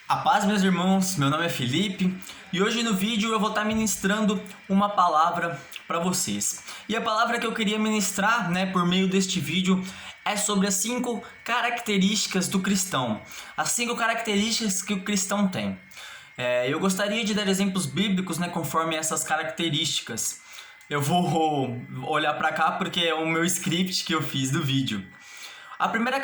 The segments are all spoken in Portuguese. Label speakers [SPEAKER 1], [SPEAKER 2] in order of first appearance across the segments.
[SPEAKER 1] A paz, meus irmãos, meu nome é Felipe e hoje no vídeo eu vou estar ministrando uma palavra para vocês. E a palavra que eu queria ministrar, por meio deste vídeo é sobre as 5 características do cristão. As 5 características que o cristão tem. Eu gostaria de dar exemplos bíblicos, conforme essas características. Eu vou olhar para cá porque é o meu script que eu fiz do vídeo. A primeira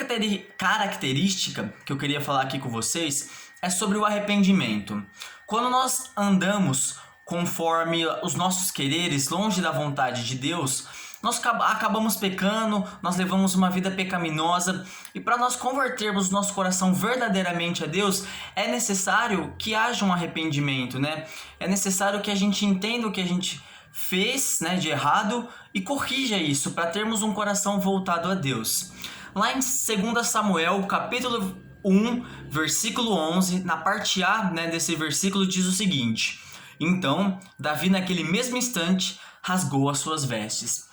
[SPEAKER 1] característica que eu queria falar aqui com vocês é sobre o arrependimento. Quando nós andamos conforme os nossos quereres, longe da vontade de Deus, nós acabamos pecando, nós levamos uma vida pecaminosa, e para nós convertermos nosso coração verdadeiramente a Deus, é necessário que haja um arrependimento, É necessário que a gente entenda o que a gente fez, de errado, e corrija isso, para termos um coração voltado a Deus. Lá em 2 Samuel, capítulo 1, versículo 11, na parte A desse versículo diz o seguinte: Então, Davi naquele mesmo instante rasgou as suas vestes.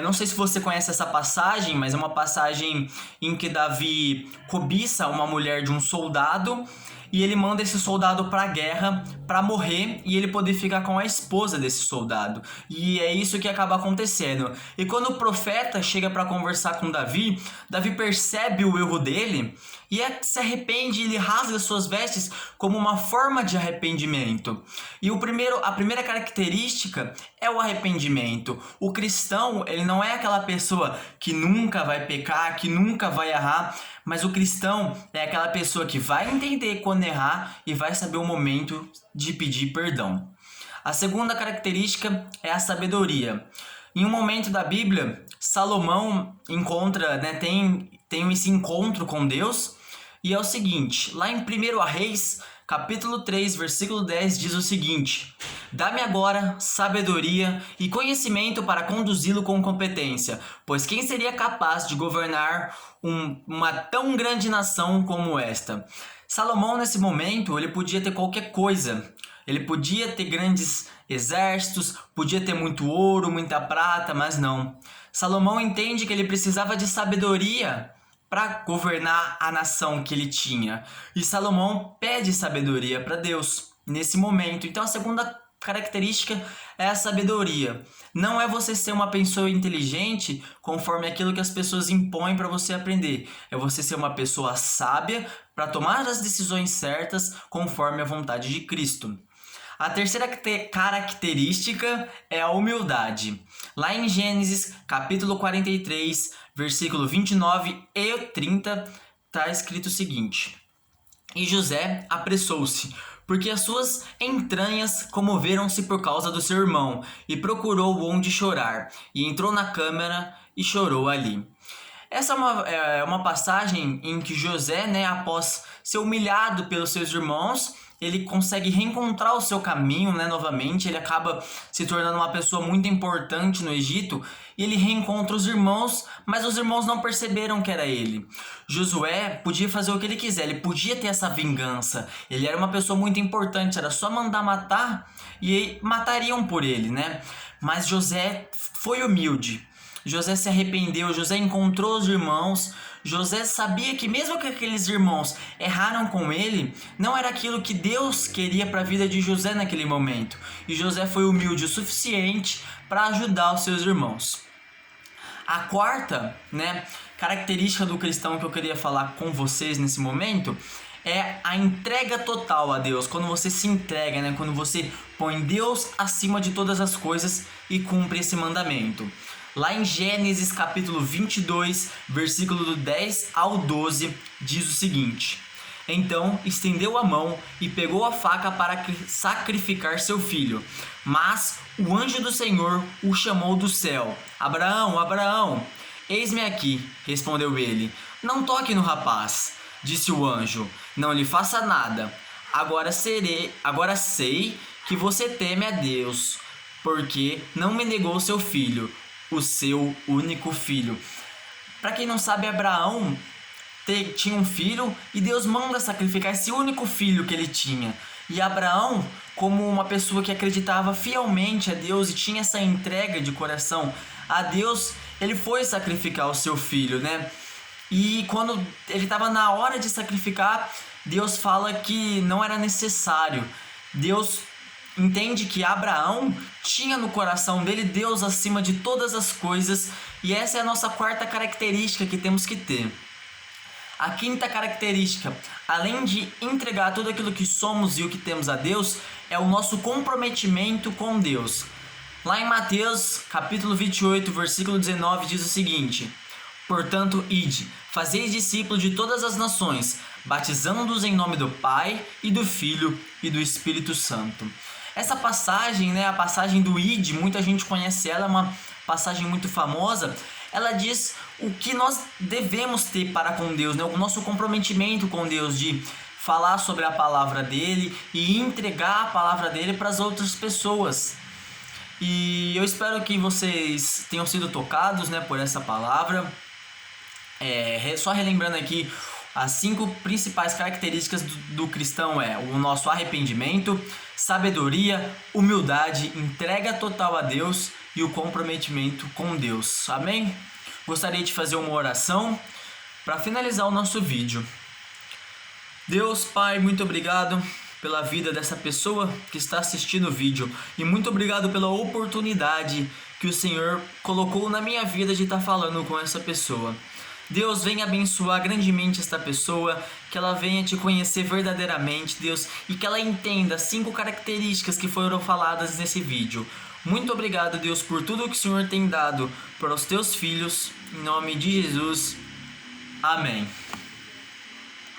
[SPEAKER 1] Não sei se você conhece essa passagem, mas é uma passagem em que Davi cobiça uma mulher de um soldado e ele manda esse soldado para a guerra para morrer e ele poder ficar com a esposa desse soldado. E é isso que acaba acontecendo. E quando o profeta chega para conversar com Davi, Davi percebe o erro dele e se arrepende, ele rasga suas vestes como uma forma de arrependimento. E a primeira característica é o arrependimento. O cristão, ele não é aquela pessoa que nunca vai pecar, que nunca vai errar, mas o cristão é aquela pessoa que vai entender quando errar e vai saber o momento de pedir perdão. A segunda característica é a sabedoria. Em um momento da Bíblia, Salomão encontra, tem esse encontro com Deus, e é o seguinte: lá em 1 Reis, capítulo 3, versículo 10, diz o seguinte: Dá-me agora sabedoria e conhecimento para conduzi-lo com competência, pois quem seria capaz de governar uma tão grande nação como esta? Salomão, nesse momento, ele podia ter qualquer coisa. Ele podia ter grandes exércitos, podia ter muito ouro, muita prata, mas não. Salomão entende que ele precisava de sabedoria para governar a nação que ele tinha. E Salomão pede sabedoria para Deus nesse momento. Então a segunda característica é a sabedoria. Não é você ser uma pessoa inteligente conforme aquilo que as pessoas impõem para você aprender. É você ser uma pessoa sábia para tomar as decisões certas conforme a vontade de Cristo. A terceira característica é a humildade. Lá em Gênesis, capítulo 43, versículo 29 e 30, está escrito o seguinte: E José apressou-se, porque as suas entranhas comoveram-se por causa do seu irmão, e procurou onde chorar, e entrou na câmara e chorou ali. Essa é uma passagem em que José, após ser humilhado pelos seus irmãos, ele consegue reencontrar o seu caminho, novamente. Ele acaba se tornando uma pessoa muito importante no Egito e ele reencontra os irmãos, mas os irmãos não perceberam que era ele. Josué podia fazer o que ele quiser, ele podia ter essa vingança. Ele era uma pessoa muito importante, era só mandar matar e matariam por ele, Mas José foi humilde. José se arrependeu, José encontrou os irmãos. José sabia que mesmo que aqueles irmãos erraram com ele, não era aquilo que Deus queria para a vida de José naquele momento. E José foi humilde o suficiente para ajudar os seus irmãos. A quarta, característica do cristão que eu queria falar com vocês nesse momento é a entrega total a Deus. Quando você se entrega, quando você põe Deus acima de todas as coisas e cumpre esse mandamento. Lá em Gênesis capítulo 22, versículo do 10 ao 12, diz o seguinte: Então estendeu a mão e pegou a faca para sacrificar seu filho. Mas o anjo do Senhor o chamou do céu: Abraão, Abraão. Eis-me aqui, respondeu ele. Não toque no rapaz, disse o anjo, não lhe faça nada. Agora sei que você teme a Deus, porque não me negou seu filho, o seu único filho. Para quem não sabe, Abraão tinha um filho e Deus manda sacrificar esse único filho que ele tinha. E Abraão, como uma pessoa que acreditava fielmente a Deus e tinha essa entrega de coração a Deus, ele foi sacrificar o seu filho, E quando ele estava na hora de sacrificar, Deus fala que não era necessário. Deus entende que Abraão tinha no coração dele Deus acima de todas as coisas, e essa é a nossa quarta característica que temos que ter. A quinta característica, além de entregar tudo aquilo que somos e o que temos a Deus, é o nosso comprometimento com Deus. Lá em Mateus, capítulo 28, versículo 19, diz o seguinte: portanto, ide, fazeis discípulos de todas as nações, batizando-os em nome do Pai, e do Filho, e do Espírito Santo. Essa passagem, a passagem do ide, muita gente conhece ela, é uma passagem muito famosa. Ela diz o que nós devemos ter para com Deus, o nosso comprometimento com Deus, de falar sobre a palavra dele e entregar a palavra dele para as outras pessoas. E eu espero que vocês tenham sido tocados, por essa palavra. Só relembrando aqui, as 5 principais características do cristão é o nosso arrependimento, sabedoria, humildade, entrega total a Deus e o comprometimento com Deus. Amém? Gostaria de fazer uma oração para finalizar o nosso vídeo. Deus, Pai, muito obrigado pela vida dessa pessoa que está assistindo o vídeo, e muito obrigado pela oportunidade que o Senhor colocou na minha vida de estar falando com essa pessoa. Deus, venha abençoar grandemente esta pessoa, que ela venha te conhecer verdadeiramente, Deus, e que ela entenda as 5 características que foram faladas nesse vídeo. Muito obrigado, Deus, por tudo que o Senhor tem dado para os teus filhos, em nome de Jesus. Amém.